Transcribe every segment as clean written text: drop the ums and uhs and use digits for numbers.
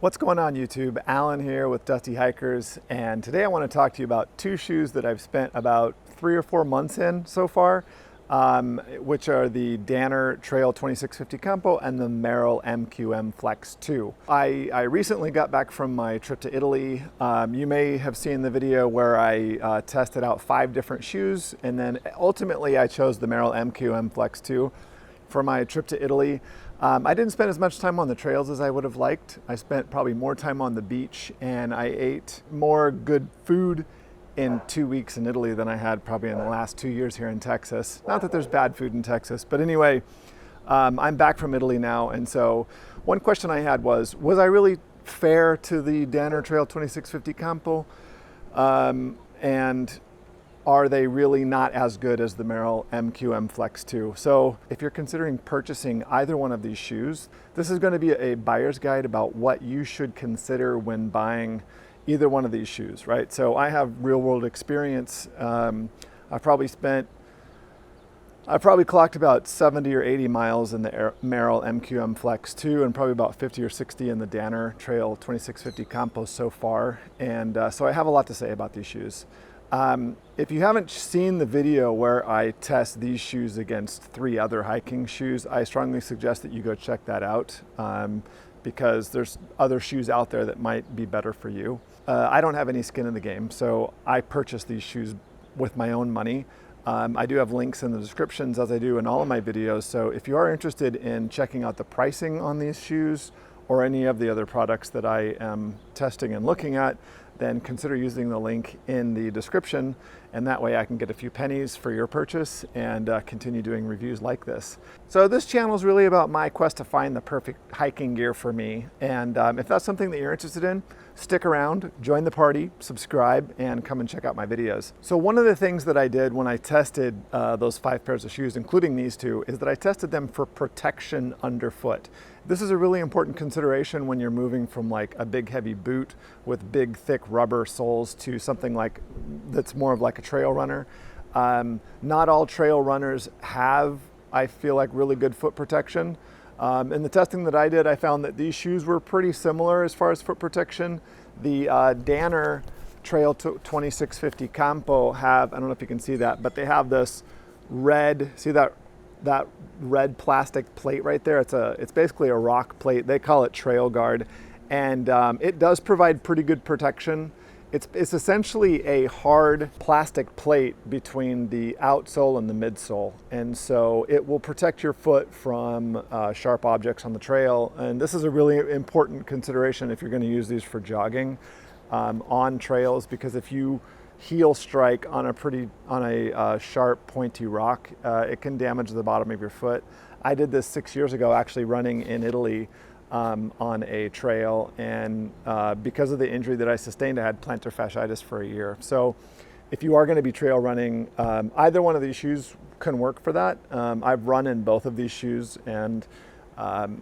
What's going on YouTube? Alan here with Dusty Hikers, and today I want to talk to you about two shoes that I've spent about 3 or 4 months in so far, which are the Danner Trail 2650 Campo and the Merrell MQM Flex 2. I recently got back from my trip to Italy. You may have seen the video where I tested out 5 different shoes, and then ultimately I chose the Merrell MQM Flex 2 for my trip to Italy. I didn't spend as much time on the trails as I would have liked. I spent probably more time on the beach, and I ate more good food in 2 weeks in Italy than I had probably in the last 2 years here in Texas. Not that there's bad food in Texas, but anyway, I'm back from Italy now, and so one question I had was I really fair to the Danner Trail 2650 Campo? And are they really not as good as the Merrell MQM Flex 2? So if you're considering purchasing either one of these shoes, this is going to be a buyer's guide about what you should consider when buying either one of these shoes, right? So I have real world experience. I probably clocked about 70 or 80 miles in the Merrell MQM Flex 2 and probably about 50 or 60 in the Danner Trail 2650 Campo so far. And so I have a lot to say about these shoes. If you haven't seen the video where I test these shoes against 3 other hiking shoes, I strongly suggest that you go check that out because there's other shoes out there that might be better for you. I don't have any skin in the game, so I purchased these shoes with my own money. I do have links in the descriptions as I do in all of my videos, so if you are interested in checking out the pricing on these shoes or any of the other products that I am testing and looking at, then consider using the link in the description, and that way I can get a few pennies for your purchase and continue doing reviews like this. So this channel is really about my quest to find the perfect hiking gear for me, and if that's something that you're interested in, stick around, join the party, subscribe, and come and check out my videos. So one of the things that I did when I tested those 5 pairs of shoes, including these 2, is that I tested them for protection underfoot. This is a really important consideration when you're moving from like a big heavy boot with big thick rubber soles to something like that's more of like a trail runner. Not all trail runners have, I feel like, really good foot protection. In the testing that I did, I found that these shoes were pretty similar as far as foot protection. The Danner Trail 2650 Campo have, I don't know if you can see that, but they have this red, see that red plastic plate right there? It's basically a rock plate. They call it Trail Guard, and it does provide pretty good protection. It's essentially a hard plastic plate between the outsole and the midsole, and so it will protect your foot from sharp objects on the trail. And this is a really important consideration if you're going to use these for jogging on trails, because if you heel strike on a sharp pointy rock, it can damage the bottom of your foot. I did this 6 years ago, actually running in Italy on a trail, and because of the injury that I sustained, I had plantar fasciitis for a year. So if you are going to be trail running, either one of these shoes can work for that. I've run in both of these shoes, and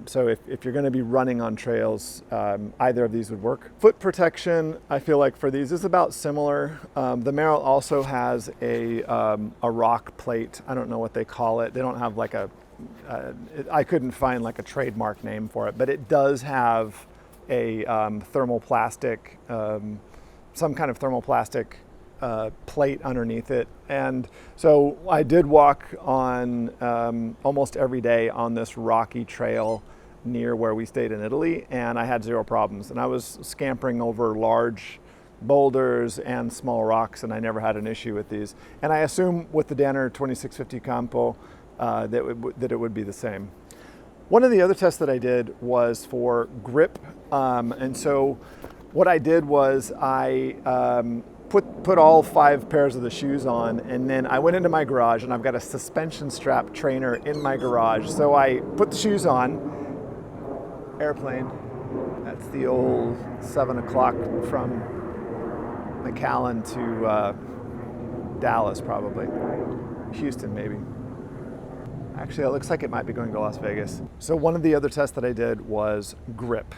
so if you're going to be running on trails, either of these would work. Foot protection, I feel like for these is about similar. The Merrell also has a rock plate. I don't know what they call it. They don't have like I couldn't find like a trademark name for it, but it does have a thermoplastic, some kind of thermoplastic plate underneath it. And so I did walk on almost every day on this rocky trail near where we stayed in Italy, and I had 0 problems. And I was scampering over large boulders and small rocks, and I never had an issue with these. And I assume with the Danner 2650 Campo that it would be the same. One of the other tests that I did was for grip, and so what I did was I put all 5 pairs of the shoes on, and then I went into my garage, and I've got a suspension strap trainer in my garage. So I put the shoes on, airplane, that's the old 7 o'clock from McAllen to Dallas probably, Houston maybe. Actually, it looks like it might be going to Las Vegas. So one of the other tests that I did was grip.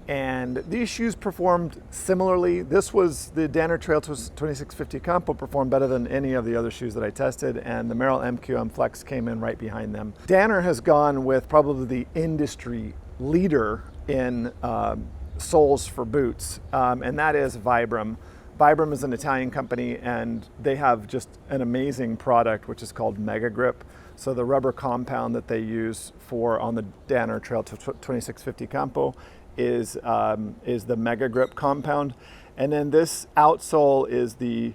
And these shoes performed similarly. This was the Danner Trail 2650 Campo performed better than any of the other shoes that I tested, and the Merrell MQM Flex came in right behind them. Danner has gone with probably the industry leader in soles for boots, and that is Vibram. Vibram is an Italian company, and they have just an amazing product which is called Mega Grip. So the rubber compound that they use on the Danner Trail 2650 Campo is the Mega Grip compound, and then this outsole is the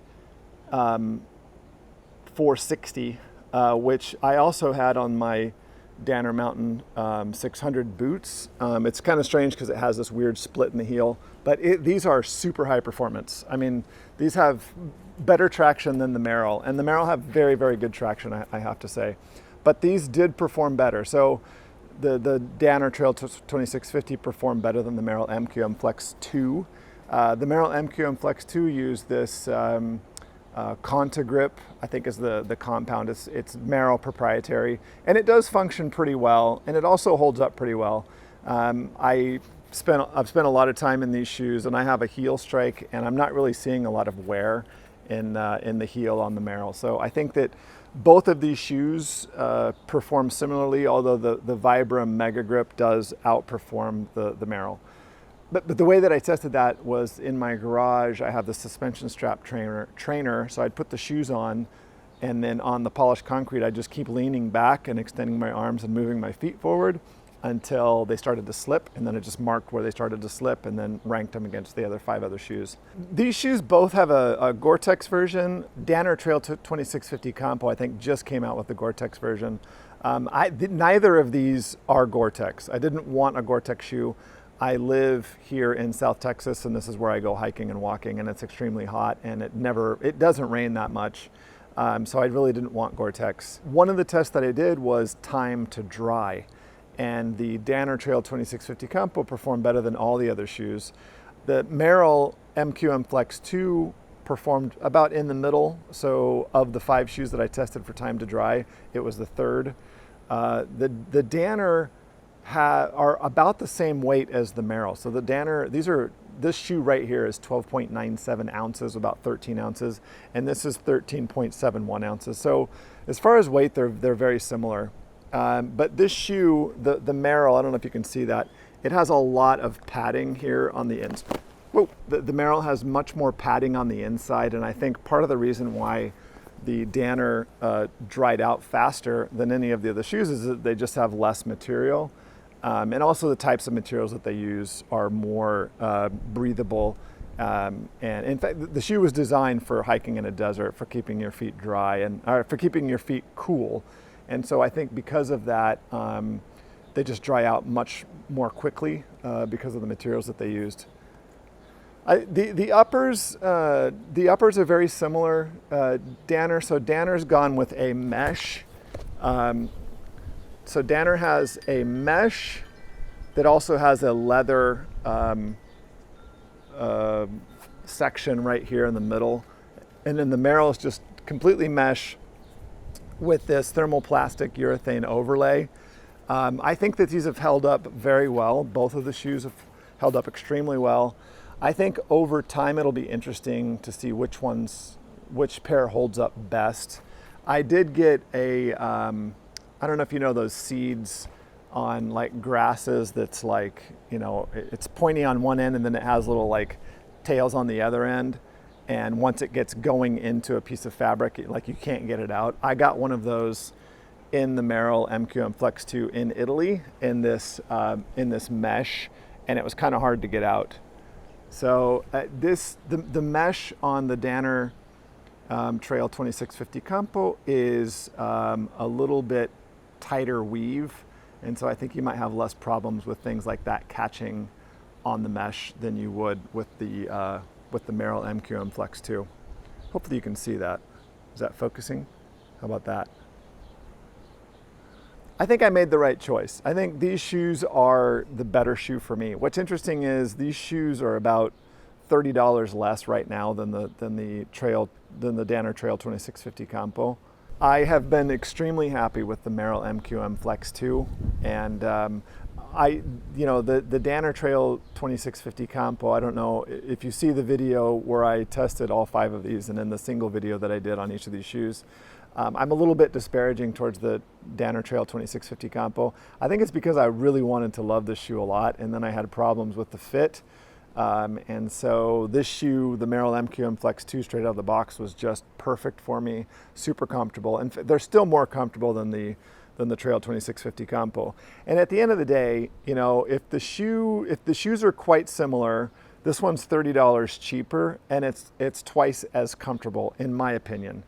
460, which I also had on my Danner Mountain 600 boots. It's kind of strange because it has this weird split in the heel, but these are super high performance. I mean, these have better traction than the Merrell, and the Merrell have very, very good traction, I have to say. But these did perform better. So the Danner Trail 2650 performed better than the Merrell MQM Flex 2. The Merrell MQM Flex 2 used this Conta Grip, I think is the compound. It's Merrell proprietary, and it does function pretty well, and it also holds up pretty well. I've spent a lot of time in these shoes, and I have a heel strike, and I'm not really seeing a lot of wear in the heel on the Merrell. So I think that both of these shoes perform similarly, although the Vibram Mega Grip does outperform the Merrell. But the way that I tested that was in my garage. I have the suspension strap trainer, so I'd put the shoes on, and then on the polished concrete, I'd just keep leaning back and extending my arms and moving my feet forward until they started to slip, and then I just marked where they started to slip and then ranked them against the other 5 other shoes. These shoes both have a Gore-Tex version. Danner Trail 2650 Campo, I think, just came out with the Gore-Tex version. Neither of these are Gore-Tex. I didn't want a Gore-Tex shoe. I live here in South Texas, and this is where I go hiking and walking, and it's extremely hot, and it doesn't rain that much. So I really didn't want Gore-Tex. One of the tests that I did was time to dry, and the Danner Trail 2650 Campo performed better than all the other shoes. The Merrell MQM Flex 2 performed about in the middle. So of the 5 shoes that I tested for time to dry, it was the third. The Danner are about the same weight as the Merrell. So the Danner, this shoe right here is 12.97 ounces, about 13 ounces, and this is 13.71 ounces. So as far as weight, they're very similar. But this shoe, the Merrell, I don't know if you can see that, it has a lot of padding here on the inside. Whoa, the Merrell has much more padding on the inside, and I think part of the reason why the Danner dried out faster than any of the other shoes is that they just have less material. And also the types of materials that they use are more breathable. And in fact, the shoe was designed for hiking in a desert, for keeping your feet dry and for keeping your feet cool. And so I think because of that, they just dry out much more quickly because of the materials that they used. The uppers are very similar. Danner's gone with a mesh. So Danner has a mesh that also has a leather section right here in the middle. And then the Merrell is just completely mesh with this thermoplastic urethane overlay. I think that these have held up very well. Both of the shoes have held up extremely well. I think over time it'll be interesting to see which pair holds up best. I did get a, I don't know if you know those seeds on like grasses that's like, it's pointy on one end and then it has little like tails on the other end. And once it gets going into a piece of fabric, you can't get it out. I got one of those in the Merrell MQM Flex 2 in Italy in this mesh, and it was kind of hard to get out. So the mesh on the Danner Trail 2650 Campo is a little bit tighter weave, and so I think you might have less problems with things like that catching on the mesh than you would with the Merrell MQM Flex 2. Hopefully you can see that. Is that focusing? How about that? I think I made the right choice. I think these shoes are the better shoe for me. What's interesting is these shoes are about $30 less right now than the Danner Trail 2650 Campo. I have been extremely happy with the Merrell MQM Flex 2, and the Danner Trail 2650 Campo, I don't know if you see the video where I tested all 5 of these and then the single video that I did on each of these shoes. I'm a little bit disparaging towards the Danner Trail 2650 Campo. I think it's because I really wanted to love this shoe a lot, and then I had problems with the fit. And so this shoe, the Merrell MQM Flex 2 straight out of the box, was just perfect for me, super comfortable. And they're still more comfortable than the Trail 2650 Campo. And at the end of the day, you know, if the shoes are quite similar, this one's $30 cheaper, and it's twice as comfortable, in my opinion.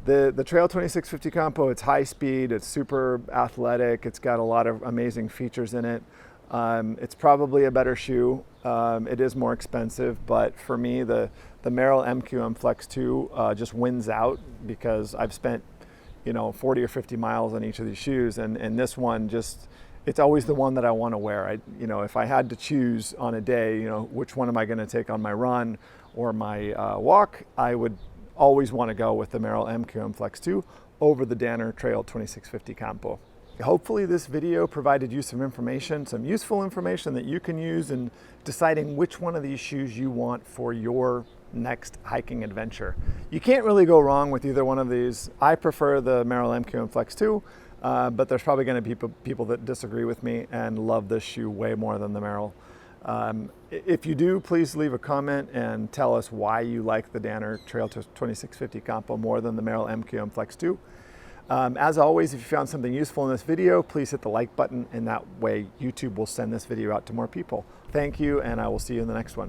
The Trail 2650 Campo, it's high speed, it's super athletic, it's got a lot of amazing features in it. It's probably a better shoe. It is more expensive, but for me, the Merrell MQM Flex 2 just wins out because I've spent, you know, 40 or 50 miles on each of these shoes, and this one just, it's always the one that I want to wear. You know, if I had to choose on a day, you know, which one am I going to take on my run or my walk, I would always want to go with the Merrell MQM Flex 2 over the Danner Trail 2650 Campo. Hopefully this video provided you some information, some useful information that you can use in deciding which one of these shoes you want for your next hiking adventure. You can't really go wrong with either one of these. I prefer the Merrell MQM Flex 2, but there's probably going to be people that disagree with me and love this shoe way more than the Merrell. If you do, please leave a comment and tell us why you like the Danner Trail 2650 Campo more than the Merrell MQM Flex 2. As always, if you found something useful in this video, please hit the like button, and that way YouTube will send this video out to more people. Thank you, and I will see you in the next one.